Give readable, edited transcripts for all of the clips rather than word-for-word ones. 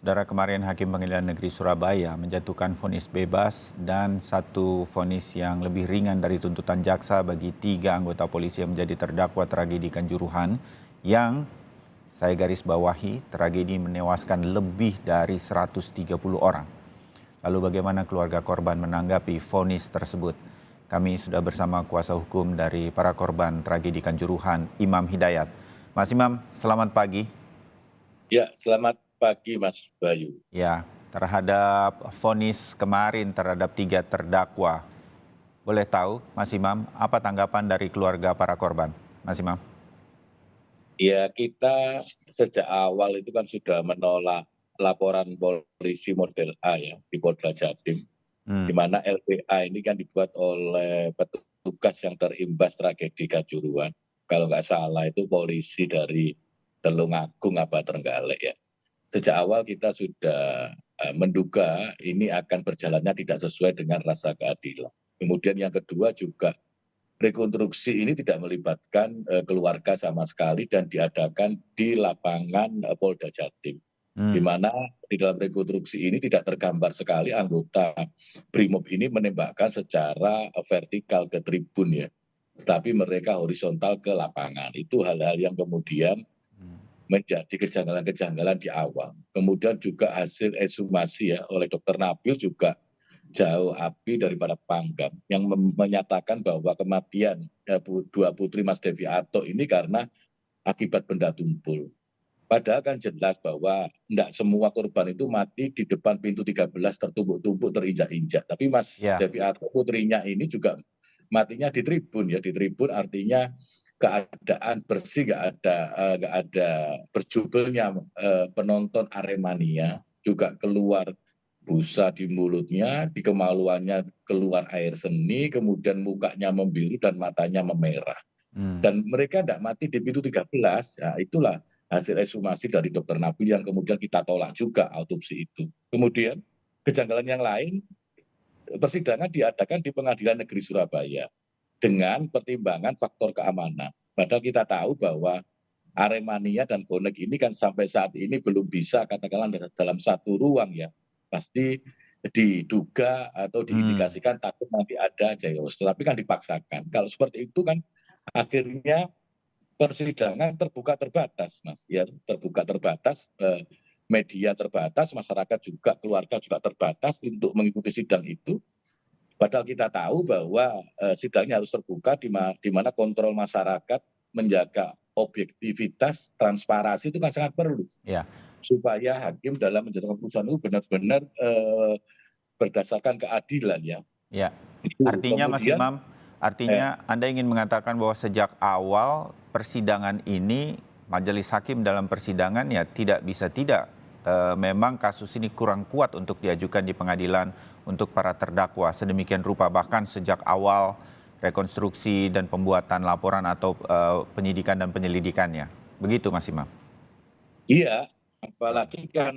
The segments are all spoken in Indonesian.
Saudara, kemarin Hakim Pengadilan Negeri Surabaya menjatuhkan vonis bebas dan satu vonis yang lebih ringan dari tuntutan jaksa bagi 3 anggota polisi yang menjadi terdakwa tragedi Kanjuruhan yang saya garis bawahi, tragedi menewaskan lebih dari 130 orang. Lalu bagaimana keluarga korban menanggapi vonis tersebut? Kami sudah bersama kuasa hukum dari para korban tragedi Kanjuruhan, Imam Hidayat. Mas Imam, selamat pagi. Ya, selamat pagi Mas Bayu. Ya, terhadap vonis kemarin terhadap 3 terdakwa. Boleh tahu, Mas Imam, apa tanggapan dari keluarga para korban? Mas Imam? Ya, kita sejak awal itu kan sudah menolak laporan polisi model A ya di Polda Jatim, di Hmm, mana LPA ini kan dibuat oleh petugas yang terimbas tragedi Kanjuruhan. Kalau nggak salah itu polisi dari Tulungagung apa Trenggalek ya. Sejak awal kita sudah menduga ini akan berjalannya tidak sesuai dengan rasa keadilan. Kemudian yang kedua juga rekonstruksi ini tidak melibatkan keluarga sama sekali dan diadakan di lapangan Polda Jatim, di hmm, mana di dalam rekonstruksi ini tidak tergambar sekali anggota Brimob ini menembakkan secara vertikal ke tribun ya, tetapi mereka horizontal ke lapangan. Itu hal-hal yang kemudian hmm. menjadi kejanggalan-kejanggalan di awal. Kemudian juga hasil ekshumasi ya oleh Dokter Nabil juga jauh api daripada panggang yang menyatakan bahwa kematian dua putri Mas Devi Ato ini karena akibat benda tumpul. Padahal kan jelas bahwa tidak semua korban itu mati di depan pintu 13 tertumpuk-tumpuk terinjak-injak. Tapi Mas Ya, Devi Ato putrinya ini juga matinya di tribun ya, di tribun artinya keadaan bersih, nggak ada berjubelnya penonton Aremania, juga keluar busa di mulutnya, di kemaluannya keluar air seni, kemudian mukanya membiru dan matanya memerah. hmm, Dan mereka tidak mati di pintu 13, ya itulah hasil ekshumasi dari Dokter Nabil yang kemudian kita tolak juga autopsi itu. Kemudian kejanggalan yang lain, persidangan diadakan di Pengadilan Negeri Surabaya dengan pertimbangan faktor keamanan. Padahal kita tahu bahwa Aremania dan bonek ini kan sampai saat ini belum bisa katakanlah dalam satu ruang ya. Pasti diduga atau hmm. diindikasikan takut nanti ada chaos. Tetapi kan dipaksakan. Kalau seperti itu kan akhirnya persidangan terbuka terbatas, Mas. Ya, terbuka terbatas, media terbatas, masyarakat juga, keluarga juga terbatas untuk mengikuti sidang itu. Padahal kita tahu bahwa sidangnya harus terbuka di mana kontrol masyarakat menjaga objektivitas, transparansi itu kan sangat perlu Ya, supaya hakim dalam menjatuhkan keputusan itu benar-benar berdasarkan keadilan ya. ya. Itu Artinya, Mas kemudian Imam, eh, artinya Anda ingin mengatakan bahwa sejak awal persidangan ini, majelis hakim dalam persidangan ya tidak bisa tidak. Memang kasus ini kurang kuat untuk diajukan di pengadilan untuk para terdakwa. Sedemikian rupa bahkan sejak awal rekonstruksi dan pembuatan laporan atau penyidikan dan penyelidikannya. Begitu, Mas Imam? iya, apalagi kan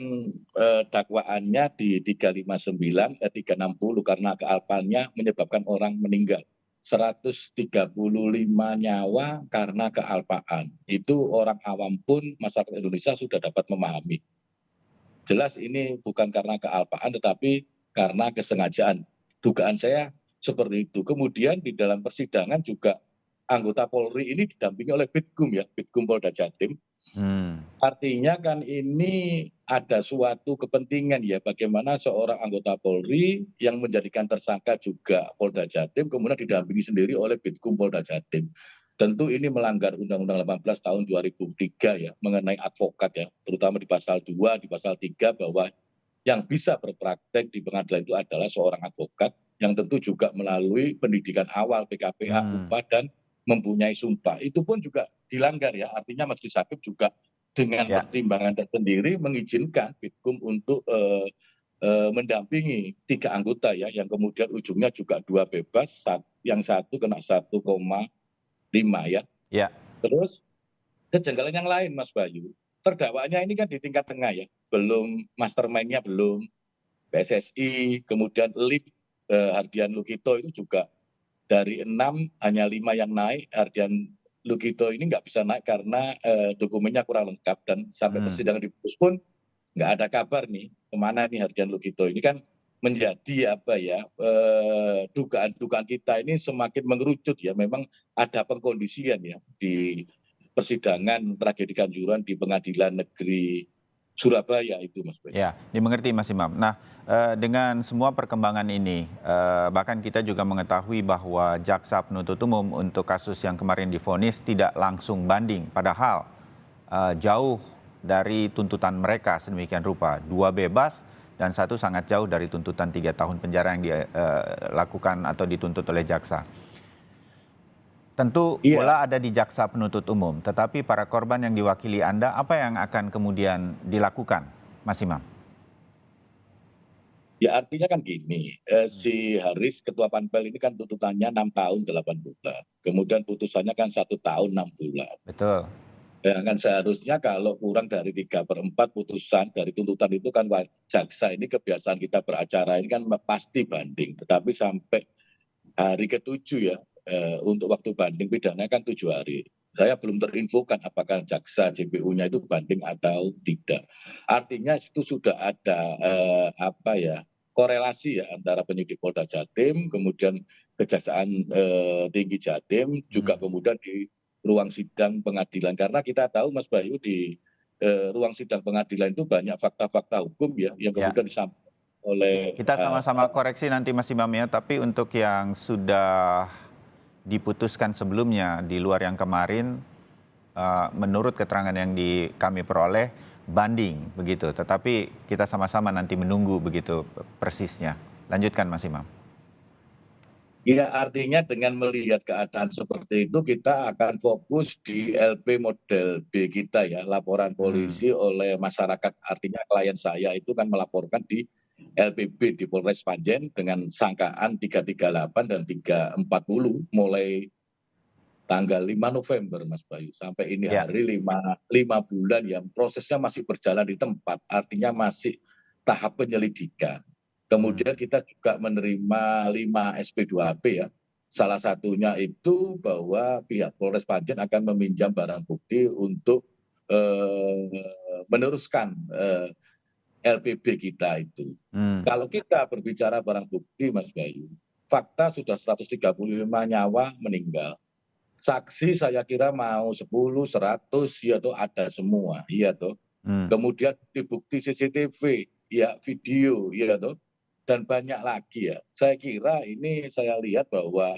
dakwaannya di 359, 360 karena kealpannya menyebabkan orang meninggal. 135 nyawa karena kealpaan. Itu orang awam pun masyarakat Indonesia sudah dapat memahami. Jelas ini bukan karena kealpaan tetapi karena kesengajaan. Dugaan saya seperti itu. Kemudian di dalam persidangan juga anggota Polri ini didampingi oleh Bitkum ya, Bitkum Polda Jatim. Hmm, Artinya kan ini ada suatu kepentingan ya bagaimana seorang anggota Polri yang menjadikan tersangka juga Polda Jatim kemudian didampingi sendiri oleh Bitkum Polda Jatim. Tentu ini melanggar Undang-Undang 18 tahun 2003 ya mengenai advokat ya, terutama di pasal 2, di pasal 3 bahwa yang bisa berpraktek di pengadilan itu adalah seorang advokat yang tentu juga melalui pendidikan awal PKPA, hmm, UPA dan mempunyai sumpah. Itu pun juga dilanggar ya, artinya majelis hakim juga dengan ya, pertimbangan tersendiri mengizinkan Bitkum untuk mendampingi 3 anggota ya, yang kemudian ujungnya juga 2 bebas, yang satu kena 1,5 ya. ya, Terus kejanggalan yang lain Mas Bayu, terdakwanya ini kan di tingkat tengah ya, belum mastermind-nya belum, PSSI, kemudian LIP, Hardian Lukito itu juga dari 6 hanya 5 yang naik. Hardian Lukito ini nggak bisa naik karena dokumennya kurang lengkap dan sampai hmm, persidangan diputus pun nggak ada kabar nih kemana nih Hardian Lugito. Ini kan menjadi apa ya, dugaan-dugaan kita ini semakin mengerucut ya. Memang ada pengkondisian ya di persidangan tragedi Kanjuruhan di Pengadilan Negeri Surabaya itu, Mas Bayu. Ya, dimengerti Mas Imam. Nah, dengan semua perkembangan ini, bahkan kita juga mengetahui bahwa jaksa penuntut umum untuk kasus yang kemarin divonis tidak langsung banding. Padahal jauh dari tuntutan mereka sedemikian rupa. 2 bebas dan 1 sangat jauh dari tuntutan 3 tahun penjara yang dilakukan atau dituntut oleh jaksa. Tentu Iya, bola ada di jaksa penuntut umum, tetapi para korban yang diwakili Anda, apa yang akan kemudian dilakukan, Mas Imam? ya artinya kan gini, si Haris Ketua Panpel ini kan tuntutannya 6 tahun 8 bulan. Kemudian putusannya kan 1 tahun 6 bulan. Betul. Ya kan seharusnya kalau kurang dari 3/4 putusan dari tuntutan itu kan jaksa ini kebiasaan kita beracara ini kan pasti banding. Tetapi sampai hari ke-7 ya, untuk waktu banding pidana kan 7 hari. Saya belum terinfokan apakah jaksa JPU-nya itu banding atau tidak. Artinya itu sudah ada apa ya, korelasi ya antara penyidik Polda Jatim, kemudian Kejaksaan Tinggi Jatim, juga kemudian di ruang sidang pengadilan. Karena kita tahu Mas Bayu di ruang sidang pengadilan itu banyak fakta-fakta hukum ya yang Ya, kemudian disampaikan oleh kita sama-sama koreksi nanti Mas Imam ya, tapi untuk yang sudah diputuskan sebelumnya di luar yang kemarin, menurut keterangan yang kami peroleh, banding begitu. Tetapi kita sama-sama nanti menunggu begitu persisnya. Lanjutkan Mas Imam. ya artinya dengan melihat keadaan seperti itu kita akan fokus di LP model B kita ya, laporan polisi oleh masyarakat. Artinya klien saya itu kan melaporkan di LPB di Polres Panjen dengan sangkaan 338 dan 340 mulai tanggal 5 November Mas Bayu sampai ini Ya. hari 5 bulan ya, prosesnya masih berjalan di tempat, artinya masih tahap penyelidikan. Kemudian kita juga menerima 5 SP2AP ya. Salah satunya itu bahwa pihak Polres Panjen akan meminjam barang bukti untuk meneruskan LPB kita itu. Kalau kita berbicara barang bukti Mas Bayu, fakta sudah 135 nyawa meninggal. Saksi saya kira mau 10, 100 ya tuh ada semua, iya tuh. Kemudian bukti CCTV, ya video, ya tuh. Dan banyak lagi ya. Saya kira ini saya lihat bahwa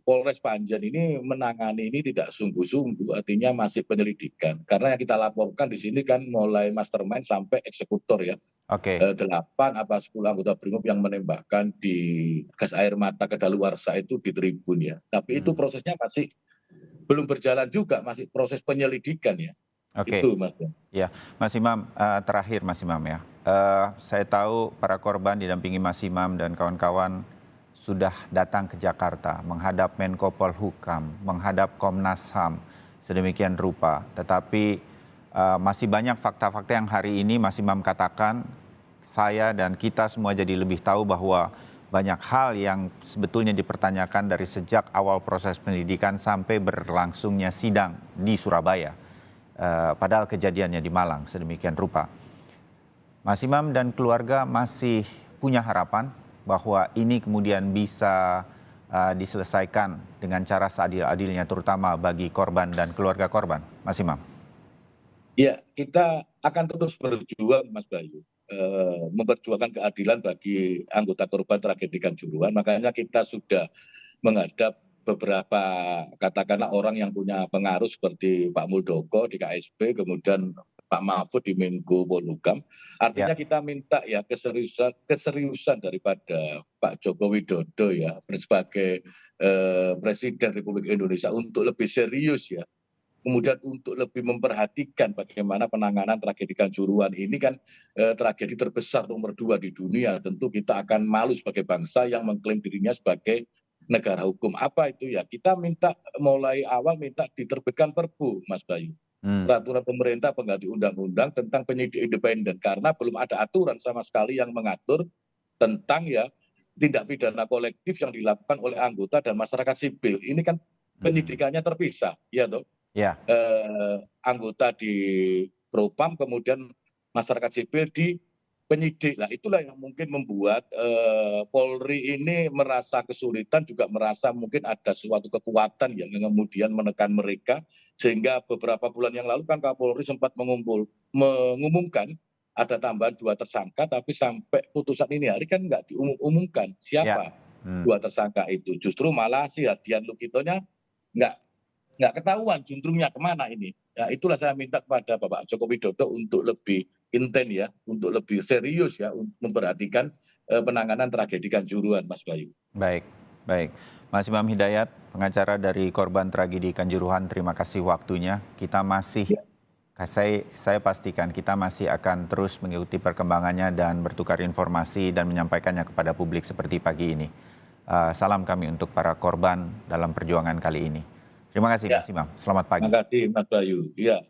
Polres Panjen ini menangani ini tidak sungguh-sungguh, artinya masih penyelidikan. Karena yang kita laporkan di sini kan mulai mastermind sampai eksekutor ya. Oke. 8 apa 10 anggota BRIMOB yang menembakkan di gas air mata kedaluarsa itu di tribun ya. Tapi itu prosesnya masih belum berjalan juga, masih proses penyelidikan ya. Oke. Itu Mas. Ya, Mas Imam, terakhir Mas Imam ya. Saya tahu para korban didampingi Mas Imam dan kawan-kawan sudah datang ke Jakarta menghadap Menko Polhukam, menghadap Komnas HAM sedemikian rupa. Tetapi masih banyak fakta-fakta yang hari ini Mas Imam katakan, saya dan kita semua jadi lebih tahu bahwa banyak hal yang sebetulnya dipertanyakan dari sejak awal proses penyelidikan sampai berlangsungnya sidang di Surabaya. Padahal kejadiannya di Malang sedemikian rupa. Mas Imam dan keluarga masih punya harapan bahwa ini kemudian bisa diselesaikan dengan cara seadil-adilnya terutama bagi korban dan keluarga korban. Mas Imam. Ya, kita akan terus berjuang Mas Bayu. Memperjuangkan keadilan bagi anggota korban tragedi Kanjuruhan. Makanya kita sudah menghadap beberapa katakanlah orang yang punya pengaruh seperti Pak Muldoko di KSP, kemudian Pak Mahfud di Menko Polhukam. Artinya kita minta ya keseriusan daripada Pak Joko Widodo ya sebagai Presiden Republik Indonesia untuk lebih serius ya. Kemudian untuk lebih memperhatikan bagaimana penanganan tragedi Kanjuruhan ini kan tragedi terbesar nomor 2 di dunia. Tentu kita akan malu sebagai bangsa yang mengklaim dirinya sebagai negara hukum. Apa itu ya? Kita minta mulai awal minta diterbitkan Perpu, Mas Bayu. Peraturan pemerintah pengganti undang-undang tentang penyidik independen karena belum ada aturan sama sekali yang mengatur tentang ya tindak pidana kolektif yang dilakukan oleh anggota dan masyarakat sipil. Ini kan penyidikannya terpisah, ya toh. Ya. Anggota di Propam, kemudian masyarakat sipil di penyidik. Nah, itulah yang mungkin membuat Polri ini merasa kesulitan, juga merasa mungkin ada suatu kekuatan yang kemudian menekan mereka, sehingga beberapa bulan yang lalu kan Kapolri sempat mengumumkan ada tambahan 2 tersangka, tapi sampai putusan ini hari kan nggak diumumkan Ya. siapa 2 tersangka itu. Justru malah si Hadian Lukitonya nggak nggak ketahuan juntrungnya kemana ini. Ya, itulah saya minta kepada Bapak Joko Widodo untuk lebih intent ya, untuk lebih serius ya, untuk memperhatikan penanganan tragedi Kanjuruhan, Mas Bayu. Baik, baik. Mas Imam Hidayat, pengacara dari korban tragedi Kanjuruhan, terima kasih waktunya. Kita masih, Ya. saya pastikan kita masih akan terus mengikuti perkembangannya dan bertukar informasi dan menyampaikannya kepada publik seperti pagi ini. Salam kami untuk para korban dalam perjuangan kali ini. Terima kasih Ya. Mas Imam, selamat pagi. Terima kasih Mas Bayu. Ya.